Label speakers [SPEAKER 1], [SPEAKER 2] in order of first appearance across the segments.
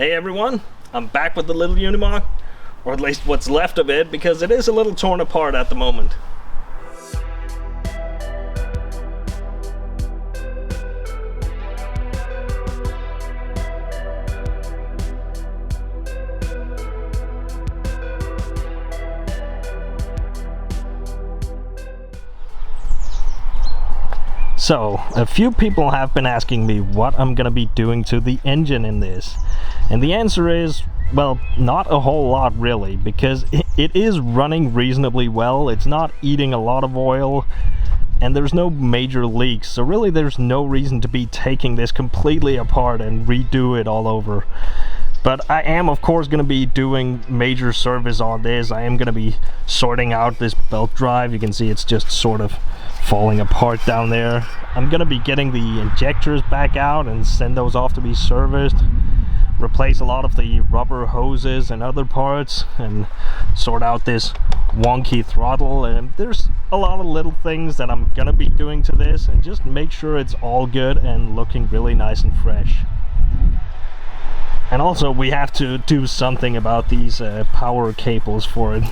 [SPEAKER 1] Hey everyone, I'm back with the little Unimog, or at least what's left of it, because it is a little torn apart at the moment. So, a few people have been asking me what I'm gonna be doing to the engine in this. And the answer is, well, not a whole lot really, because it is running reasonably well. It's not eating a lot of oil, and there's no major leaks. So really there's no reason to be taking this completely apart and redo it all over. But I am of course going to be doing major service on this. I am going to be sorting out this belt drive. You can see it's just sort of falling apart down there. I'm going to be getting the injectors back out and send those off to be serviced. Replace a lot of the rubber hoses and other parts, and sort out this wonky throttle. And there's a lot of little things that I'm going to be doing to this, and just make sure it's all good and looking really nice and fresh. And also we have to do something about these power cables for it.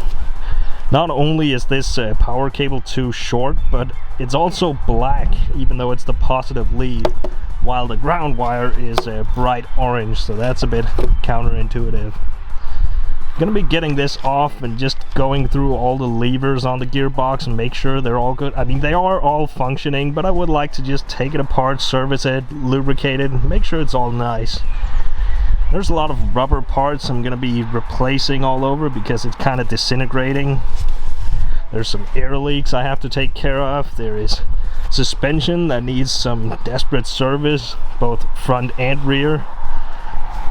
[SPEAKER 1] Not only is this power cable too short, but it's also black, even though it's the positive lead, while the ground wire is bright orange, so that's a bit counterintuitive. I'm gonna be getting this off and just going through all the levers on the gearbox and make sure they're all good. I mean, they are all functioning, but I would like to just take it apart, service it, lubricate it, make sure it's all nice. There's a lot of rubber parts I'm going to be replacing all over because it's kind of disintegrating. There's some air leaks I have to take care of. There is suspension that needs some desperate service, both front and rear.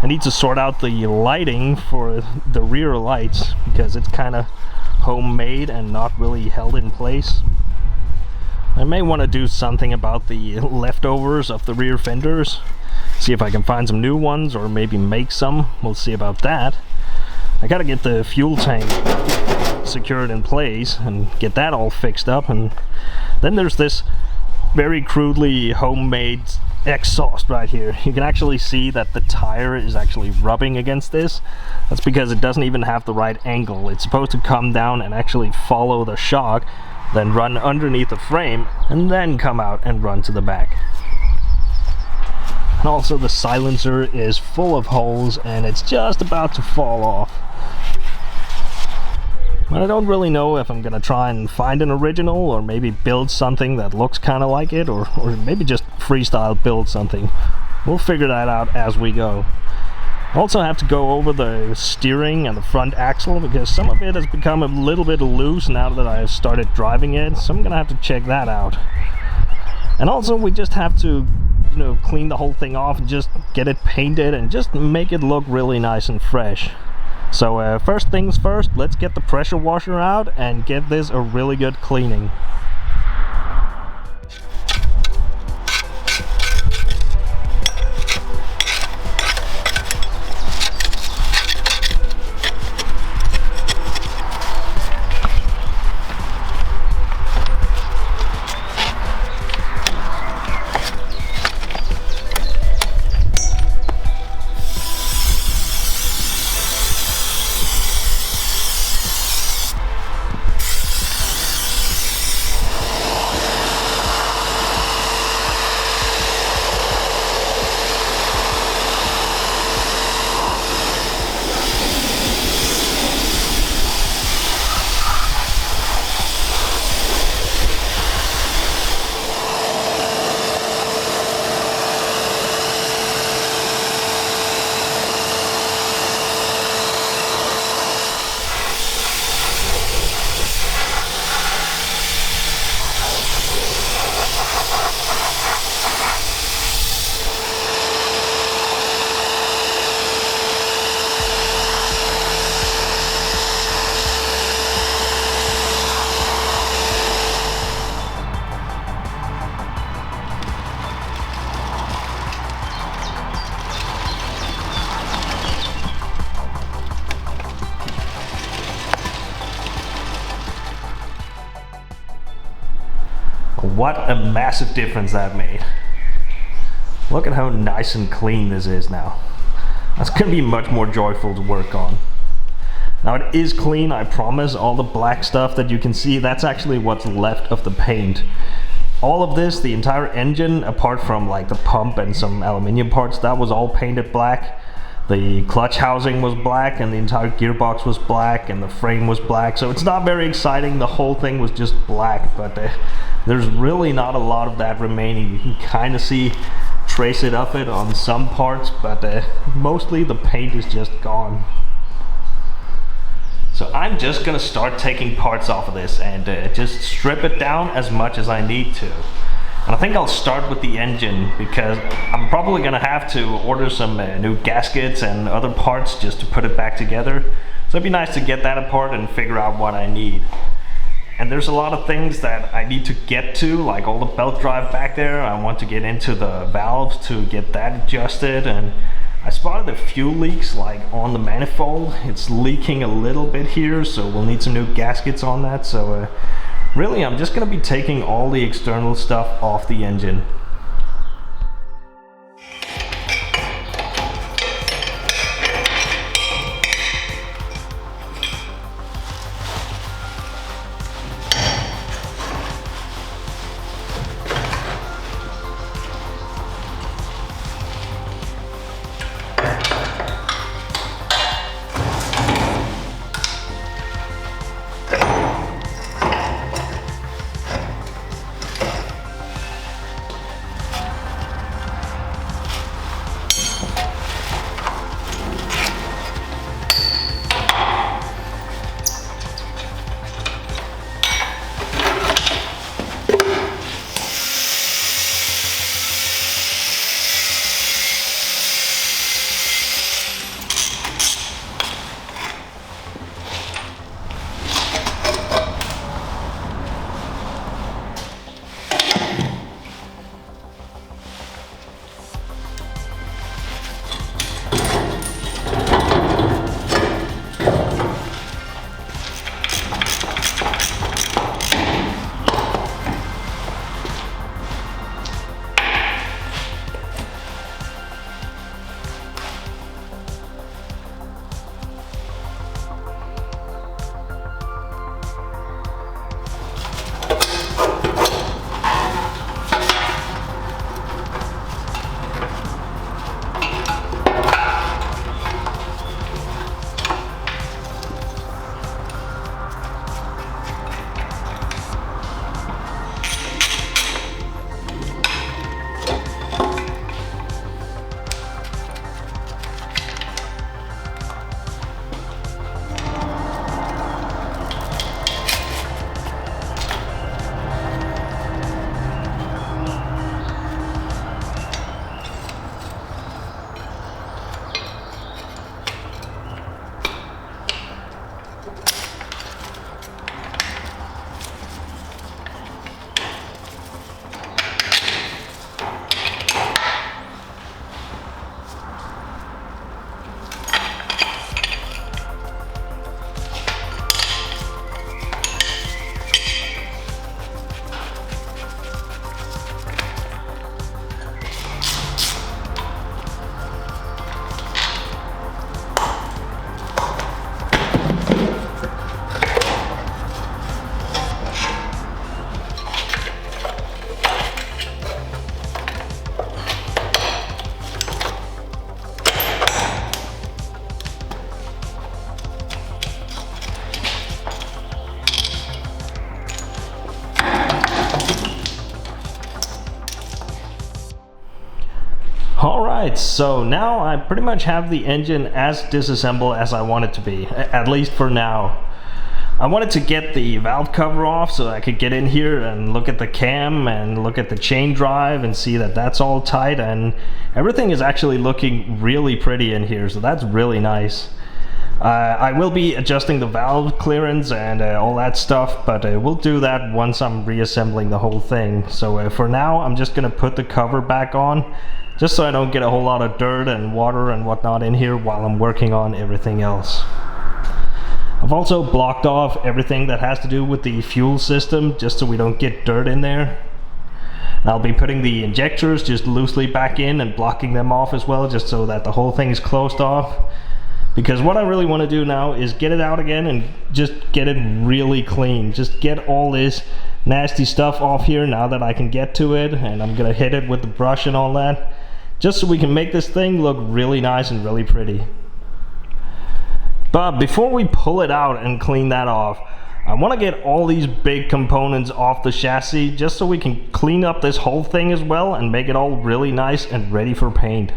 [SPEAKER 1] I need to sort out the lighting for the rear lights because it's kind of homemade and not really held in place. I may want to do something about the leftovers of the rear fenders. See if I can find some new ones or maybe make some. We'll see about that. I gotta get the fuel tank secured in place and get that all fixed up. And then there's this very crudely homemade exhaust right here. You can actually see that the tire is actually rubbing against this. That's because it doesn't even have the right angle. It's supposed to come down and actually follow the shock, then run underneath the frame, and then come out and run to the back. And also the silencer is full of holes and it's just about to fall off. But I don't really know if I'm gonna try and find an original or maybe build something that looks kind of like it, or maybe just freestyle build something. We'll figure that out as we go. I also have to go over the steering and the front axle because some of it has become a little bit loose now that I've started driving it, so I'm gonna have to check that out. And also we just have to, you know, clean the whole thing off and just get it painted and just make it look really nice and fresh. So first things first, let's get the pressure washer out and give this a really good cleaning. What a massive difference that made. Look at how nice and clean this is now. That's gonna be much more joyful to work on. Now it is clean, I promise. All the black stuff that you can see, that's actually what's left of the paint. All of this, the entire engine, apart from like the pump and some aluminium parts, that was all painted black. The clutch housing was black, and the entire gearbox was black, and the frame was black. So it's not very exciting, the whole thing was just black, but there's really not a lot of that remaining. You can kind of see traces of it on some parts, but mostly the paint is just gone. So I'm just gonna start taking parts off of this and just strip it down as much as I need to. And I think I'll start with the engine, because I'm probably gonna have to order some new gaskets and other parts just to put it back together. So it'd be nice to get that apart and figure out what I need. And there's a lot of things that I need to get to, like all the belt drive back there. I want to get into the valves to get that adjusted, and I spotted a few leaks like on the manifold. It's leaking a little bit here, so we'll need some new gaskets on that. So really, I'm just going to be taking all the external stuff off the engine. Alright, so now I pretty much have the engine as disassembled as I want it to be, at least for now. I wanted to get the valve cover off so I could get in here and look at the cam and look at the chain drive and see that that's all tight, and everything is actually looking really pretty in here, so that's really nice. I will be adjusting the valve clearance and all that stuff, but we'll do that once I'm reassembling the whole thing. So for now, I'm just gonna put the cover back on, just so I don't get a whole lot of dirt and water and whatnot in here while I'm working on everything else. I've also blocked off everything that has to do with the fuel system, just so we don't get dirt in there. I'll be putting the injectors just loosely back in and blocking them off as well, just so that the whole thing is closed off. Because what I really want to do now is get it out again and just get it really clean. Just get all this nasty stuff off here now that I can get to it, and I'm gonna hit it with the brush and all that, just so we can make this thing look really nice and really pretty. But before we pull it out and clean that off, I want to get all these big components off the chassis, just so we can clean up this whole thing as well and make it all really nice and ready for paint.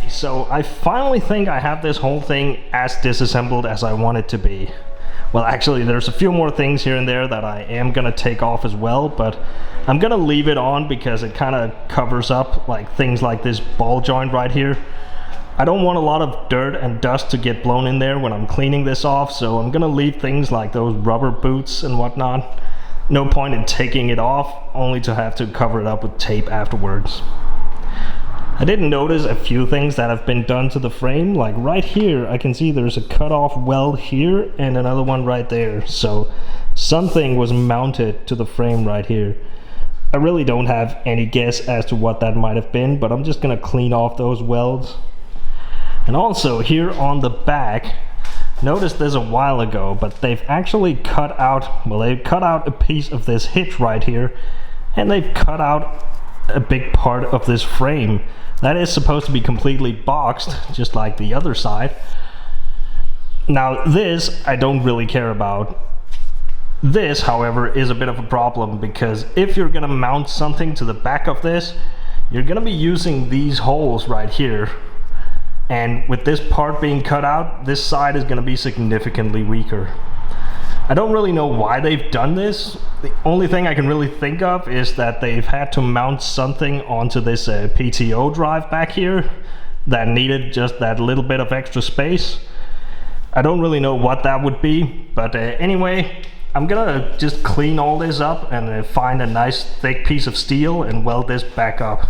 [SPEAKER 1] So I finally think I have this whole thing as disassembled as I want it to be. Well, actually there's a few more things here and there that I am gonna take off as well, but I'm gonna leave it on because it kind of covers up like things like this ball joint right here. I don't want a lot of dirt and dust to get blown in there when I'm cleaning this off, so I'm gonna leave things like those rubber boots and whatnot. No point in taking it off, only to have to cover it up with tape afterwards. I did notice a few things that have been done to the frame. Like right here, I can see there's a cut-off weld here and another one right there. So something was mounted to the frame right here. I really don't have any guess as to what that might have been, but I'm just gonna clean off those welds. And also here on the back, noticed this a while ago, but they've actually cut out, well, they cut out a piece of this hitch right here, and they've cut out a big part of this frame. That is supposed to be completely boxed, just like the other side. Now this, I don't really care about. This, however, is a bit of a problem, because if you're gonna mount something to the back of this, you're gonna be using these holes right here. And with this part being cut out, this side is gonna be significantly weaker. I don't really know why they've done this. The only thing I can really think of is that they've had to mount something onto this PTO drive back here that needed just that little bit of extra space. I don't really know what that would be, but anyway, I'm gonna just clean all this up and find a nice thick piece of steel and weld this back up.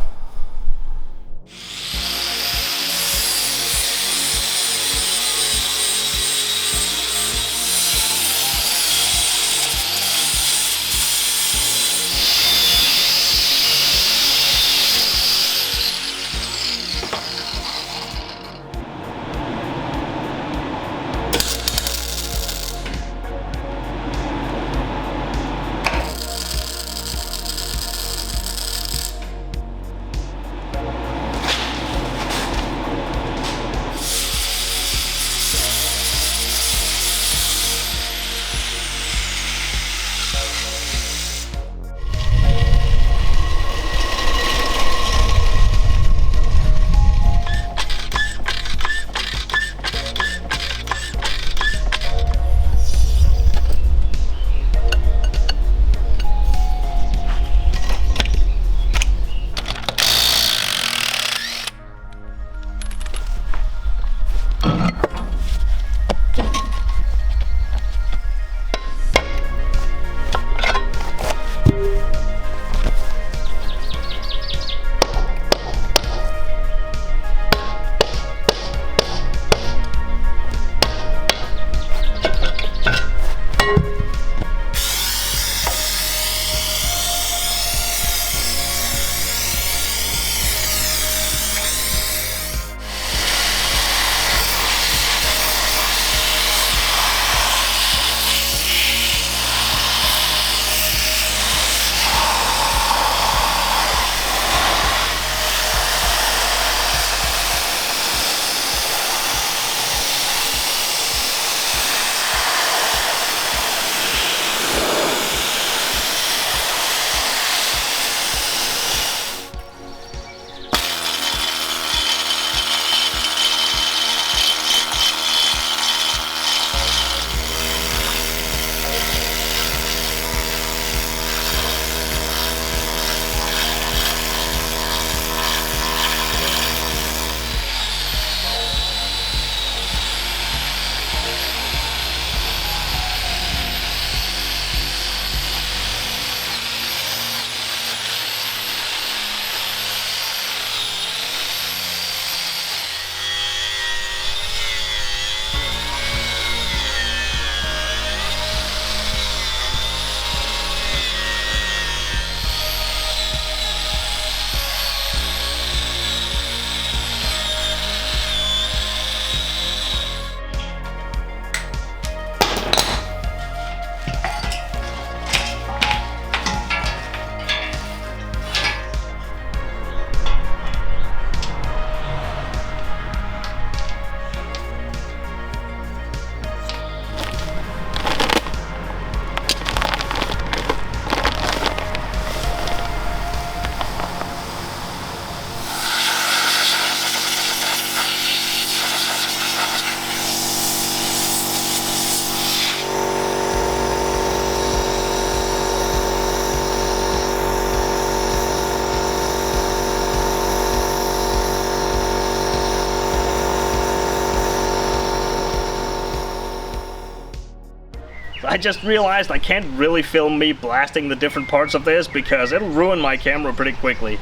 [SPEAKER 2] I just realized I can't really film me blasting the different parts of this because it'll ruin my camera pretty quickly.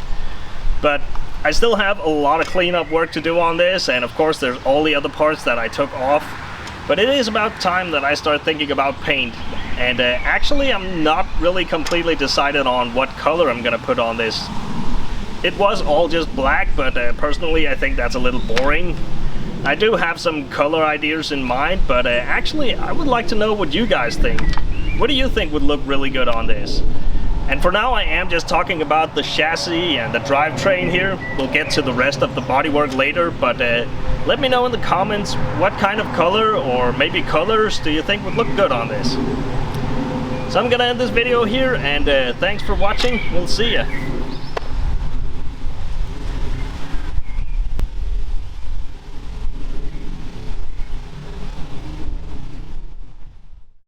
[SPEAKER 2] But I still have a lot of cleanup work to do on this, and of course there's all the other parts that I took off. But it is about time that I start thinking about paint. And actually I'm not really completely decided on what color I'm gonna put on this. It was all just black, but personally I think that's a little boring. I do have some color ideas in mind, but actually I would like to know what you guys think. What do you think would look really good on this? And for now I am just talking about the chassis and the drivetrain here. We'll get to the rest of the bodywork later, but let me know in the comments what kind of color or maybe colors do you think would look good on this. So I'm gonna end this video here, and thanks for watching. We'll see ya.